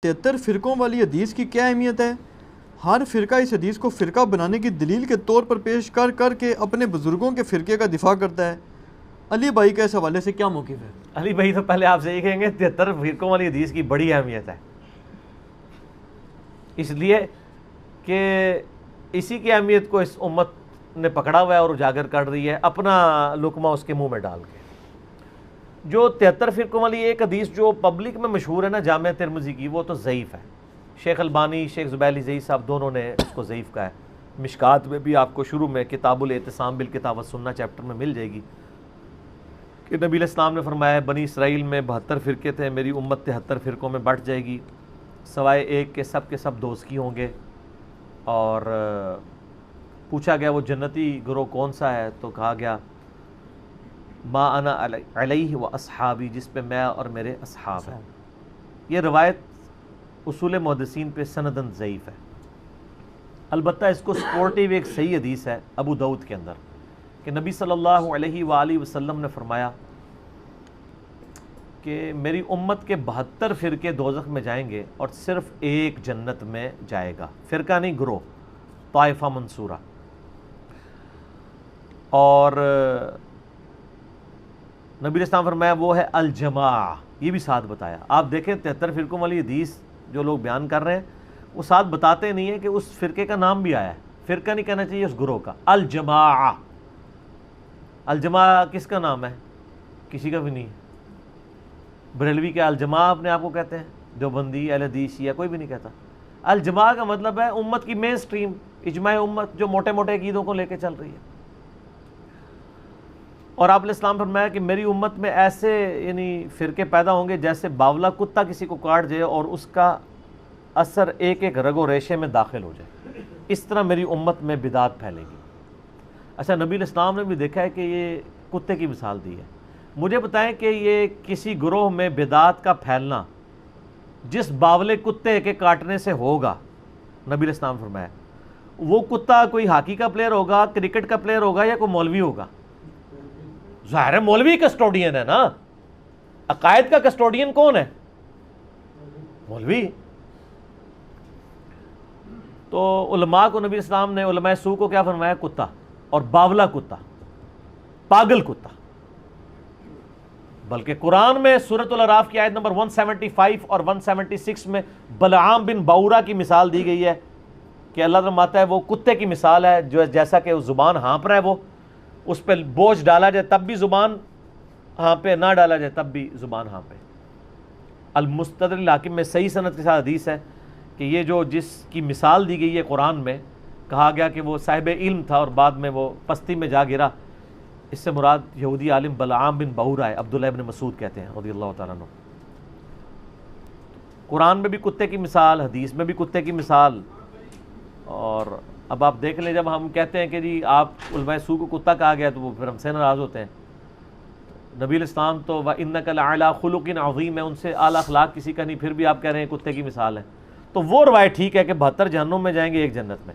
73 فرقوں والی حدیث کی کیا اہمیت ہے؟ ہر فرقہ اس حدیث کو فرقہ بنانے کی دلیل کے طور پر پیش کر کر کے اپنے بزرگوں کے فرقے کا دفاع کرتا ہے۔ علی بھائی کا اس حوالے سے کیا موقف ہے؟ علی بھائی تو پہلے آپ سے یہ کہیں گے 73 فرقوں والی حدیث کی بڑی اہمیت ہے، اس لیے کہ اسی کی اہمیت کو اس امت نے پکڑا ہوا ہے اور اجاگر کر رہی ہے، اپنا لقمہ اس کے منہ میں ڈال کے۔ جو 73 فرقوں والی ایک حدیث جو پبلک میں مشہور ہے نا جامع ترمذی کی، وہ تو ضعیف ہے۔ شیخ البانی، شیخ زبیلی زئی صاحب دونوں نے اس کو ضعیف کہا ہے۔ مشکات میں بھی آپ کو شروع میں کتاب الاعتصام بالکتاب والسنہ چیپٹر میں مل جائے گی کہ نبی علیہ السلام نے فرمایا ہے بنی اسرائیل میں 72 فرقے تھے، میری امت 73 فرقوں میں بٹ جائے گی، سوائے ایک کے سب دوزکی ہوں گے۔ اور پوچھا گیا وہ جنتی گروہ کون سا ہے، تو کہا گیا ما انا علیہ و اصحابی، جس پہ میں اور میرے اصحاب ہیں۔ یہ روایت اصول محدثین پہ سندن ضعیف ہے، البتہ اس کو سپورٹیو ایک صحیح حدیث ہے ابو داؤد کے اندر کہ نبی صلی اللہ علیہ وآلہ وسلم نے فرمایا کہ میری امت کے 72 فرقے دوزخ میں جائیں گے اور صرف ایک جنت میں جائے گا، فرقہ نہیں گروہ، طائفہ منصورہ۔ اور نبی علیہ السلام فرمایا وہ ہے الجماع، یہ بھی ساتھ بتایا۔ آپ دیکھیں 73 فرقوں والی حدیث جو لوگ بیان کر رہے ہیں وہ ساتھ بتاتے نہیں ہیں کہ اس فرقے کا نام بھی آیا ہے، فرقہ نہیں کہنا چاہیے اس گروہ کا، الجماع۔ الجماع کس کا نام ہے؟ کسی کا بھی نہیں۔ بریلوی کے الجماع اپنے آپ کو کہتے ہیں، دیوبندی، اہل حدیث یا کوئی بھی نہیں کہتا۔ الجماع کا مطلب ہے امت کی مین سٹریم، اجماع امت جو موٹے موٹے عقیدوں کو لے کے چل رہی ہے۔ اور آپ علیہ السلام فرمایا کہ میری امت میں ایسے یعنی فرقے پیدا ہوں گے جیسے باولا کتا کسی کو کاٹ جائے اور اس کا اثر ایک ایک رگ و ریشے میں داخل ہو جائے، اس طرح میری امت میں بدعت پھیلے گی۔ اچھا، نبی علیہ السلام نے بھی دیکھا ہے کہ یہ کتے کی مثال دی ہے۔ مجھے بتائیں کہ یہ کسی گروہ میں بدعت کا پھیلنا جس باولے کتے کے کاٹنے سے ہوگا، نبی علیہ السلام فرمایا وہ کتا کوئی ہاکی کا پلیئر ہوگا، کرکٹ کا پلیئر ہوگا یا کوئی مولوی ہوگا؟ ظاہر ہے مولوی کسٹوڈین ہے نا، عقائد کا کسٹوڈین کون ہے؟ مولوی۔ تو علماء کو نبی اسلام نے، علماء سو کو کیا فرمایا؟ کتا، اور باولا کتا، پاگل کتا۔ بلکہ قرآن میں سورۃ الاعراف کی آیت نمبر 175 اور 176 میں بلعام بن باورا کی مثال دی گئی ہے کہ اللہ فرماتا ہے وہ کتے کی مثال ہے، جو جیسا کہ زبان ہانپ رہا ہے، وہ اس پہ بوجھ ڈالا جائے تب بھی زبان ہانپے، نہ ڈالا جائے تب بھی زبان ہانپے۔ المستدرک الحاکم میں صحیح سند کے ساتھ حدیث ہے کہ یہ جو جس کی مثال دی گئی ہے قرآن میں، کہا گیا کہ وہ صاحب علم تھا اور بعد میں وہ پستی میں جا گرا، اس سے مراد یہودی عالم بلعام بن باورا ہے، عبداللہ ابن مسعود کہتے ہیں رضی اللہ تعالیٰ عنہ۔ قرآن میں بھی کتے کی مثال، حدیث میں بھی کتے کی مثال۔ اور اب آپ دیکھ لیں جب ہم کہتے ہیں کہ جی آپ علماء سو کو کتا کہا گیا تو وہ پھر ہم سے ناراض ہوتے ہیں۔ نبی علیہ السلام تو وَإِنَّكَ لَعَلَىٰ خُلُقٍ عَظِيمٍ ہے، ان سے اعلیٰ اخلاق کسی کا نہیں، پھر بھی آپ کہہ رہے ہیں کتے کی مثال ہے۔ تو وہ روایت ٹھیک ہے کہ 72 جہنم میں جائیں گے، ایک جنت میں،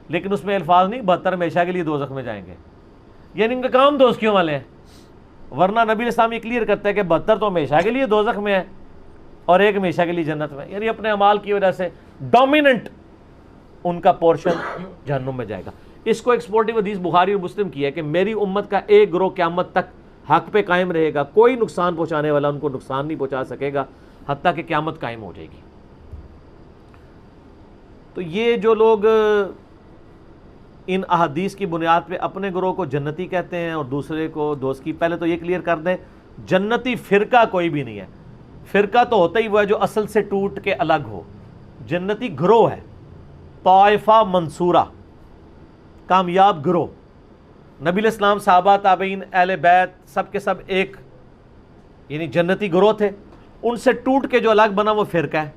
لیکن اس میں الفاظ نہیں 72 ہمیشہ کے لیے دوزخ میں جائیں گے، یعنی ان کا کام دوزکیوں والے ہیں۔ ورنہ نبی علیہ السلام یہ کلیئر کرتا ہے کہ 72 تو ہمیشہ کے لیے دوزخ میں ہے اور ایک ہمیشہ کے لیے جنت میں، یعنی اپنے اعمال کی وجہ سے ڈومیننٹ ان کا پورشن جہنم میں جائے گا۔ اس کو ایک سپورٹیو حدیث بخاری اور مسلم کی ہے کہ میری امت کا ایک گروہ قیامت تک حق پہ قائم رہے گا، کوئی نقصان پہنچانے والا ان کو نقصان نہیں پہنچا سکے گا حتیٰ کہ قیامت قائم ہو جائے گی۔ تو یہ جو لوگ ان احادیث کی بنیاد پہ اپنے گروہ کو جنتی کہتے ہیں اور دوسرے کو دوزکی، پہلے تو یہ کلیئر کر دیں جنتی فرقہ کوئی بھی نہیں ہے، فرقہ تو ہوتا ہی وہ ہے جو اصل سے ٹوٹ کے الگ ہو، جنتی گروہ ہے، طائفہ منصورہ، کامیاب گروہ۔ نبی علیہ السلام، صحابہ، تابعین، اہل بیت سب کے سب ایک یعنی جنتی گروہ تھے، ان سے ٹوٹ کے جو الگ بنا وہ فرقہ ہے۔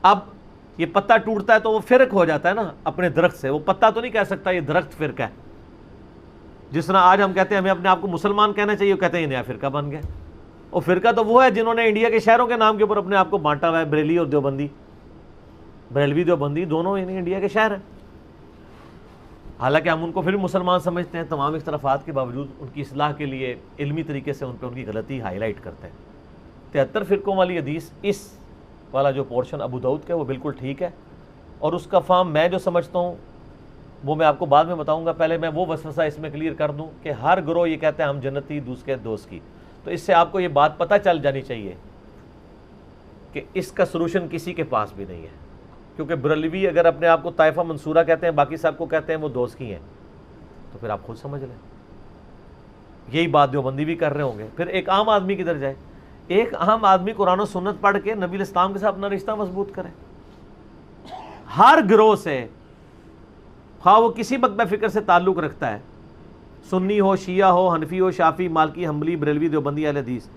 اب یہ پتہ ٹوٹتا ہے تو وہ فرق ہو جاتا ہے نا اپنے درخت سے، وہ پتہ تو نہیں کہہ سکتا یہ درخت فرقہ ہے۔ جس طرح آج ہم کہتے ہیں ہمیں اپنے آپ کو مسلمان کہنا چاہیے، وہ کہتے ہیں یہ نیا فرقہ بن گیا۔ اور فرقہ تو وہ ہے جنہوں نے انڈیا کے شہروں کے نام کے اوپر اپنے آپ کو بانٹا ہوا ہے، بریلی اور دیوبندی، بریلوی دیوبندی دونوں یعنی انڈیا کے شہر ہیں، حالانکہ ہم ان کو پھر مسلمان سمجھتے ہیں، تمام اختلافات کے باوجود ان کی اصلاح کے لیے علمی طریقے سے ان پہ ان کی غلطی ہائی لائٹ کرتے ہیں۔ 73 فرقوں والی حدیث اس والا جو پورشن ابو داؤد کا ہے وہ بالکل ٹھیک ہے، اور اس کا فہم میں جو سمجھتا ہوں وہ میں آپ کو بعد میں بتاؤں گا. پہلے میں وہ وسوسہ اس میں کلیئر کر دوں کہ ہر گروہ یہ کہتے ہیں ہم جنتی دوسرے دوست کی، تو اس سے آپ کو یہ بات پتہ چل جانی چاہیے کہ اس کا سلوشن کسی کے پاس بھی نہیں ہے. کیونکہ بریلوی اگر اپنے آپ کو طائفہ منصورہ کہتے ہیں، باقی سب کو کہتے ہیں وہ دوست کی ہیں، تو پھر آپ خود سمجھ لیں. یہی بات دیوبندی بھی کر رہے ہوں گے. پھر ایک عام آدمی کدھر جائے؟ ایک عام آدمی قرآن و سنت پڑھ کے نبی الاسلام کے ساتھ اپنا رشتہ مضبوط کرے. ہر گروہ سے، خواہ وہ کسی مکتب فکر سے تعلق رکھتا ہے، سنی ہو، شیعہ ہو، حنفی ہو، شافعی، مالکی، حنبلی، بریلوی، دیوبندی، اہل حدیث،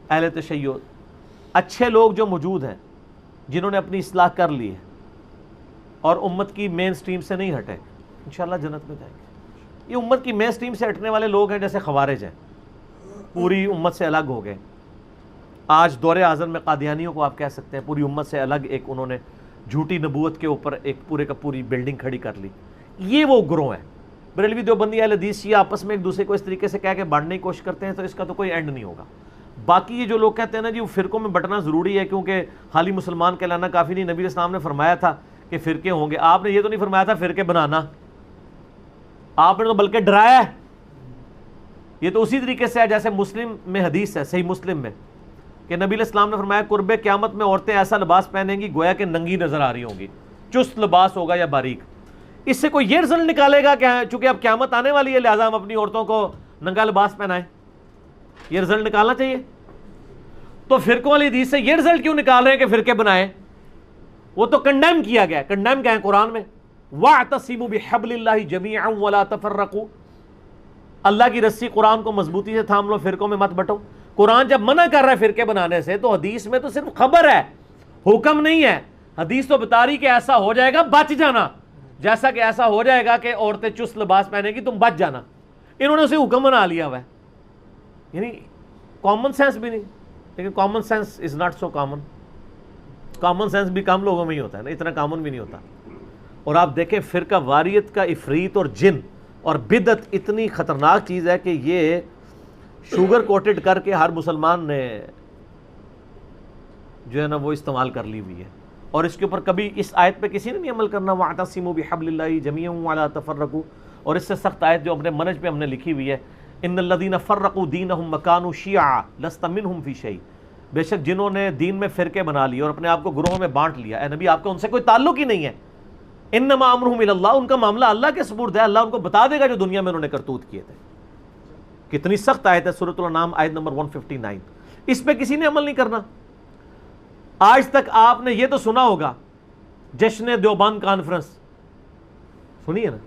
اہل تشیع، اچھے لوگ جو موجود ہیں جنہوں نے اپنی اصلاح کر لی ہے اور امت کی مین سٹریم سے نہیں ہٹے، انشاءاللہ جنت میں جائیں گے. یہ امت کی مین سٹریم سے ہٹنے والے لوگ ہیں جیسے خوارج ہیں، پوری امت سے الگ ہو گئے. آج دور اعظم میں قادیانیوں کو آپ کہہ سکتے ہیں پوری امت سے الگ، ایک انہوں نے جھوٹی نبوت کے اوپر ایک پورے کا پوری بلڈنگ کھڑی کر لی. یہ وہ گروہ ہیں. بریلوی، دیوبندی، اہل حدیث، شیعہ آپس میں ایک دوسرے کو اس طریقے سے کہہ کے بانٹنے کی کوشش کرتے ہیں، تو اس کا تو کوئی اینڈ نہیں ہوگا. باقی یہ جو لوگ کہتے ہیں نا جی وہ فرقوں میں بٹنا ضروری ہے کیونکہ خالی مسلمان کہلانا کافی نہیں، نبی اسلام نے فرمایا تھا کہ فرقے ہوں گے. آپ نے یہ تو نہیں فرمایا تھا فرقے بنانا، آپ نے تو بلکہ ڈرایا ہے. یہ تو اسی طریقے سے ہے جیسے مسلم میں حدیث ہے، صحیح مسلم میں، کہ نبی علیہ السلام نے فرمایا قرب قیامت میں عورتیں ایسا لباس پہنیں گی گویا کہ ننگی نظر آ رہی ہوں گی، چست لباس ہوگا یا باریک. اس سے کوئی یہ رزلٹ نکالے گا کہ چونکہ اب قیامت آنے والی ہے لہٰذا ہم اپنی عورتوں کو ننگا لباس پہنائیں؟ یہ رزلٹ نکالنا چاہیے. تو فرقوں والی حدیث سے یہ رزلٹ کیوں نکال رہے ہیں کہ فرقے بنائیں؟ وہ تو کنڈیم کیا گیا. کنڈیم کیا ہے قرآن میں؟ وَاعْتَصِمُوا بِحَبْلِ اللَّهِ جَمِيعًا وَلَا تَفَرَّقُوا. اللہ کی رسی قرآن کو مضبوطی سے تھام لو، فرقوں میں مت بٹو. قرآن جب منع کر رہا ہے فرقے بنانے سے تو حدیث میں تو صرف خبر ہے، حکم نہیں ہے. حدیث تو بتا رہی کہ ایسا ہو جائے گا بچ جانا، جیسا کہ ایسا ہو جائے گا کہ عورتیں چست لباس پہنے گی تم بچ جانا. انہوں نے اسے حکم بنا لیا ہوا ہے. یعنی کامن سینس بھی نہیں. لیکن common sense is not so common. Common sense بھی کم لوگوں میں ہی ہوتا ہے نا، اتنا کامن بھی نہیں ہوتا. اور آپ دیکھیں فرقہ واریت کا عفریت اور جن اور بدعت اتنی خطرناک چیز ہے کہ یہ شوگر کوٹڈ کر کے ہر مسلمان نے جو ہے نا وہ استعمال کر لی ہوئی ہے. اور اس کے اوپر کبھی اس آیت پہ کسی نے نہیں عمل کرنا، وَاعْتَصِمُوا بِحَبْلِ اللَّهِ جَمِيعًا وَلَا تَفَرَّقُوا. اور اس سے سخت آیت جو اپنے منج پہ ہم نے لکھی ہوئی ہے، ان الذین فرقوا دینہم وکانوا شیعا لست منہم فی شیء. بے شک جنہوں نے دین میں فرقے بنا لیے اور اپنے آپ کو گروہوں میں بانٹ لیا، اے نبی آپ کا ان سے کوئی تعلق ہی نہیں ہے. انما امرہم الی اللہ، ان کا معاملہ اللہ کے سپرد ہے، اللہ ان کو بتا دے گا جو دنیا میں انہوں نے کرتوت کیے تھے. کتنی سخت آیت ہے، سورۃ الانعام آیت نمبر 159. اس پہ کسی نے عمل نہیں کرنا. آج تک آپ نے یہ تو سنا ہوگا جشن دیوبند کانفرنس سنی ہے نا،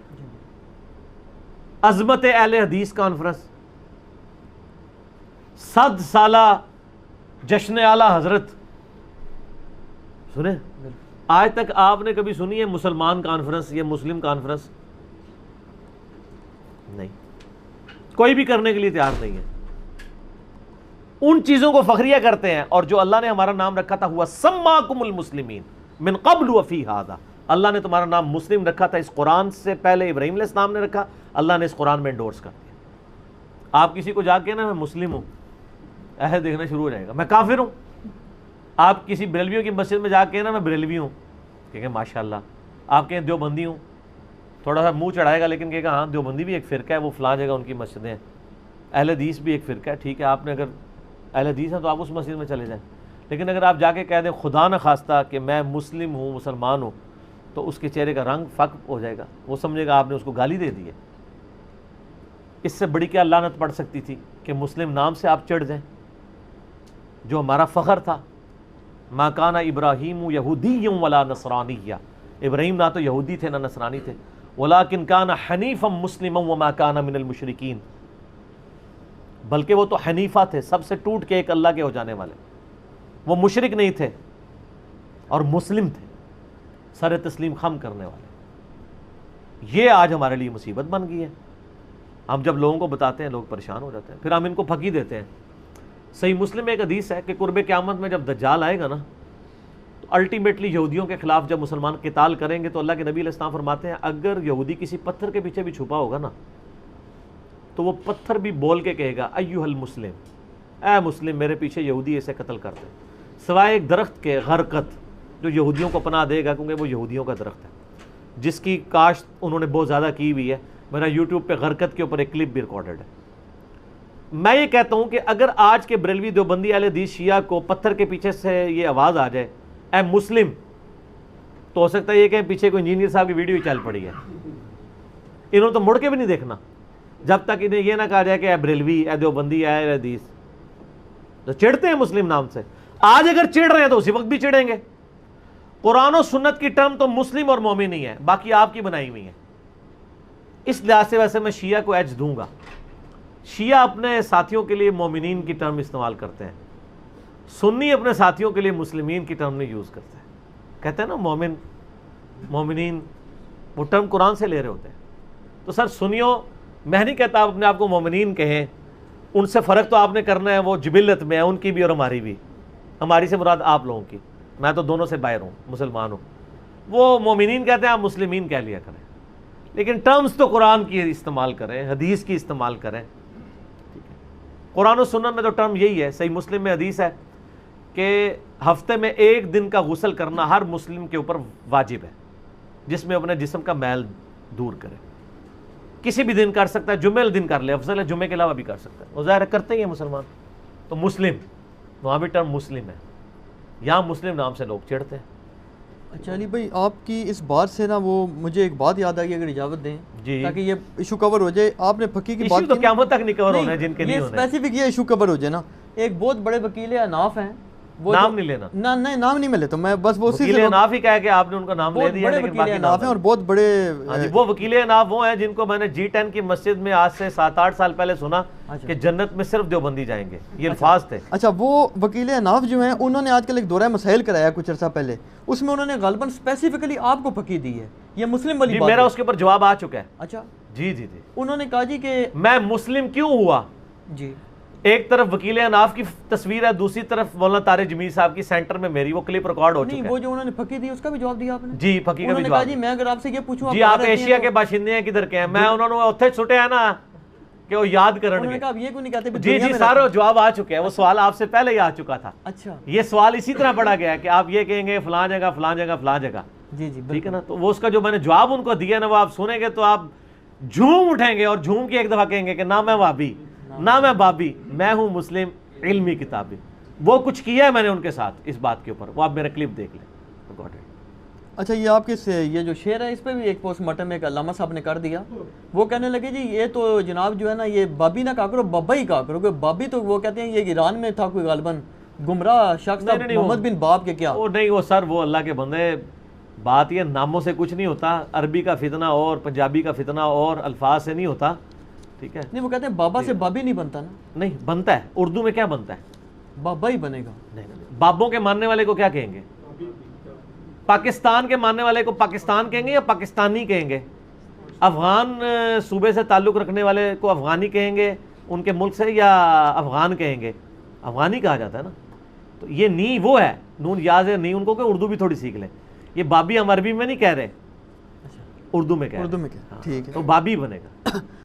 عظمت اہل حدیث کانفرنس، 100 سالہ جشن اعلی حضرت سنے. آج تک آپ نے کبھی سنی ہے مسلمان کانفرنس یا مسلم کانفرنس؟ نہیں، کوئی بھی کرنے کے لیے تیار نہیں ہے. ان چیزوں کو فخریہ کرتے ہیں. اور جو اللہ نے ہمارا نام رکھا تھا ہوا سماکم المسلمین من قبل وفی ھذا، اللہ نے تمہارا نام مسلم رکھا تھا اس قرآن سے پہلے، ابراہیم علیہ السلام نے رکھا، اللہ نے اس قرآن میں انڈورس کر دیا. آپ کسی کو جا کے نا میں مسلم ہوں ایسے دیکھنا شروع ہو جائے گا، میں کافر ہوں. آپ کسی بریلویوں کی مسجد میں جا کے نا میں بریلوی ہوں، کہیں ماشاءاللہ. آپ کہیں دیوبندی ہوں، تھوڑا سا منہ چڑھائے گا لیکن کہے گا ہاں دیوبندی بھی ایک فرقہ ہے، وہ فلاں جگہ ان کی مسجدیں ہیں. اہل حدیث بھی ایک فرقہ ہے، ٹھیک ہے آپ نے اگر اہل حدیث ہیں تو آپ اس مسجد میں چلے جائیں. لیکن اگر آپ جا کے کہہ دیں خدا نہ خواستہ کہ میں مسلم ہوں، مسلمان ہوں، تو اس کے چہرے کا رنگ فق ہو جائے گا، وہ سمجھے گا آپ نے اس کو گالی دے دی ہے. اس سے بڑی کیا لعنت پڑ سکتی تھی کہ مسلم نام سے آپ چڑھ جائیں، جو ہمارا فخر تھا. ما کان ابراہیم یہودی ولا نصرانیہ، ابراہیم نہ تو یہودی تھے نہ نصرانی تھے. ولکن کان حنیفا مسلما وما کان من المشرکین، بلکہ وہ تو حنیفہ تھے، سب سے ٹوٹ کے ایک اللہ کے ہو جانے والے. وہ مشرک نہیں تھے اور مسلم تھے، سر تسلیم خم کرنے والے. یہ آج ہمارے لیے مصیبت بن گئی ہے. ہم جب لوگوں کو بتاتے ہیں لوگ پریشان ہو جاتے ہیں، پھر ہم ان کو پھکی دیتے ہیں. صحیح مسلم میں ایک حدیث ہے کہ قرب قیامت میں جب دجال آئے گا نا تو الٹیمیٹلی یہودیوں کے خلاف جب مسلمان قتال کریں گے تو اللہ کے نبی علیہ السلام فرماتے ہیں اگر یہودی کسی پتھر کے پیچھے بھی چھپا ہوگا نا تو وہ پتھر بھی بول کے کہے گا ایھا المسلم، اے مسلم میرے پیچھے یہودی اسے قتل کر دے، سوائے ایک درخت کے غرقت جو یہودیوں کو پناہ دے گا، کیونکہ وہ یہودیوں کا درخت ہے جس کی کاشت انہوں نے بہت زیادہ کی ہوئی ہے. میرا یوٹیوب پہ غرقت کے اوپر ایک کلپ بھی ریکارڈڈ ہے. میں یہ کہتا ہوں کہ اگر آج کے بریلوی دیوبندی اہل حدیث شیعہ کو پتھر کے پیچھے سے یہ آواز آ جائے اے مسلم، تو ہو سکتا ہے یہ کہ پیچھے کوئی انجینئر صاحب کی ویڈیو چل پڑی ہے. انہوں نے تو مڑ کے بھی نہیں دیکھنا جب تک انہیں یہ نہ کہا جائے کہ اے بریلوی، اے دیوبندی، اے اہل حدیث. تو چڑھتے ہیں مسلم نام سے، آج اگر چڑھ رہے ہیں تو اسی وقت بھی چڑھیں گے. قرآن و سنت کی ٹرم تو مسلم اور مومن ہی ہے، باقی آپ کی بنائی ہوئی ہیں. اس لحاظ سے ویسے میں شیعہ کو ایج دوں گا. شیعہ اپنے ساتھیوں کے لیے مومنین کی ٹرم استعمال کرتے ہیں، سنی اپنے ساتھیوں کے لیے مسلمین کی ٹرم نہیں یوز کرتے ہیں. کہتے ہیں نا مومن، مومنین، وہ ٹرم قرآن سے لے رہے ہوتے ہیں. تو سر سنیوں، میں نہیں کہتا آپ اپنے آپ کو مومنین کہیں، ان سے فرق تو آپ نے کرنا ہے، وہ جبلت میں ہے، ان کی بھی اور ہماری بھی. ہماری سے مراد آپ لوگوں کی، میں تو دونوں سے باہر ہوں، مسلمان ہوں. وہ مومنین کہتے ہیں، آپ مسلمین کہہ لیا کریں، لیکن ٹرمز تو قرآن کی استعمال کریں، حدیث کی استعمال کریں. قرآن و سنت میں تو ٹرم یہی ہے. صحیح مسلم میں حدیث ہے کہ ہفتے میں ایک دن کا غسل کرنا ہر مسلم کے اوپر واجب ہے، جس میں اپنے جسم کا میل دور کرے. کسی بھی دن کر سکتا ہے، جمعہ دن کر لے، افضل ہے جمعے کے علاوہ بھی کر سکتا ہے. وہ ظاہر کرتے ہی ہیں مسلمان. تو مسلم، وہاں بھی ٹرم مسلم ہے، یہاں مسلم نام سے لوگ چڑھتے ہیں. اچھا علی بھائی، آپ کی اس بات سے نا وہ مجھے ایک بات یاد آئی، اگر اجازت دیں جی، تاکہ یہ ایشو کور ہو جائے. آپ نے فقی کی ایشو بات تو کی، قیامت تک نہیں کور ہونا ہے جن کے نہیں یہ ہونے. اسپیسیفک یہ ایشو کور ہو جائے نا. ایک بہت بڑے وکیل اناف ہیں، وہ نام نہیں لینا، نہیں نام نہیں میں لیتا، میں بس وہ اسی وکیل سے اناف ہی کہا کہ آپ نے ان کا نام لے دیا، بڑے لیکن وکیل باقی اناف ہیں اور بہت بڑے. وہ وکیل اناف وہ ہیں جن کو میں نے G10 کی مسجد میں آج سے 7-8 سال پہلے سنا کہ جنت میں صرف دیوبندی جائیں گے، یہ الفاظ تھے. اچھا، وہ وکیل اناف جو ہیں انہوں نے آج کل ایک دورہ مسائل کرایا کچھ عرصہ پہلے، اس میں انہوں نے غالباً اسپیسیفکلی آپ کو فقی دی ہے. یہ مسلم والی جی بات میرا ہے. اس کے اوپر جواب آ چکا ہے. اچھا، جی جی جی، انہوں نے کہا جی کہ میں مسلم کیوں ہوا. جی ایک طرف وکیل اناف کی تصویر ہے، دوسری طرف مولانا طارق جمیل صاحب کی سینٹر میں میری، وہ کلپ ریکارڈ ہو نہیں، چکا وہ ہے. جو انہوں نے فقی دی اس کا بھی جواب دیا آپ نے. جی فقی کا انہوں بھی نے کہا جواب. جی میں اگر آپ سے یہ پوچھوں جی آپ ایشیا کے باشندے ہیں، کدھر کے ہیں؟ میں انہوں نے اتھے چھٹے ہیں نا کہ وہ یاد انہوں کرن نے گے. کہا اب یہ کیوں نہیں کہتے جی جی سارا جواب آ چکا ہے، وہ سوال آپ سے پہلے ہی آ چکا تھا. اچھا، یہ سوال اسی طرح پڑھا گیا ہے کہ آپ یہ کہیں گے فلاں جگہ فلاں جگہ فلاں جگہ. جی جی ٹھیک ہے نا. تو وہ اس کا جو میں نے جواب ان کو دیا نا، وہ آپ سنیں گے تو آپ جھوم اٹھیں گے اور جھوم کے ایک دفعہ کہیں گے کہ نہ میں وابی نہ میں بابی، میں ہوں مسلم علمی کتابی. وہ کچھ کیا ہے میں نے ان کے ساتھ اس بات کے اوپر، وہ آپ میرا کلپ دیکھ لیں. اچھا، یہ آپ کے یہ جو شعر ہے اس پہ بھی ایک پوسٹ مارٹم ایک علامہ صاحب نے کر دیا. وہ کہنے لگے جی یہ تو جناب جو ہے نا یہ بابی نہ کہا کرو، بابا ہی کہا کرو. کہ بابی تو وہ کہتے ہیں یہ ایران میں تھا کوئی غالباً گمراہ شخص تھا، محمد بن باب کے کیا. وہ نہیں، وہ سر وہ اللہ کے بندے، بات یہ ناموں سے کچھ نہیں ہوتا. عربی کا فتنہ اور پنجابی کا فتنہ اور الفاظ سے نہیں ہوتا. ٹھیک ہے، نہیں وہ کہتے ہیں بابا سے بابی نہیں بنتا نا. نہیں بنتا ہے. اردو میں کیا بنتا ہے؟ بابا ہی بنے گا. نہیں، بابوں کے ماننے والے کو کیا کہیں گے؟ پاکستان کے ماننے والے کو پاکستان کہیں گے یا پاکستانی کہیں گے؟ افغان صوبے سے تعلق رکھنے والے کو افغانی کہیں گے ان کے ملک سے، یا افغان کہیں گے؟ افغانی کہا جاتا ہے نا. تو یہ نی وہ ہے، نون یاز ہے، نی ان کو کہ اردو بھی تھوڑی سیکھ لیں. یہ بابی ہم عربی میں نہیں کہہ رہے، اردو میں کہہ رہے. اردو میں کیا، ٹھیک ہے. تو بابی بنے گا.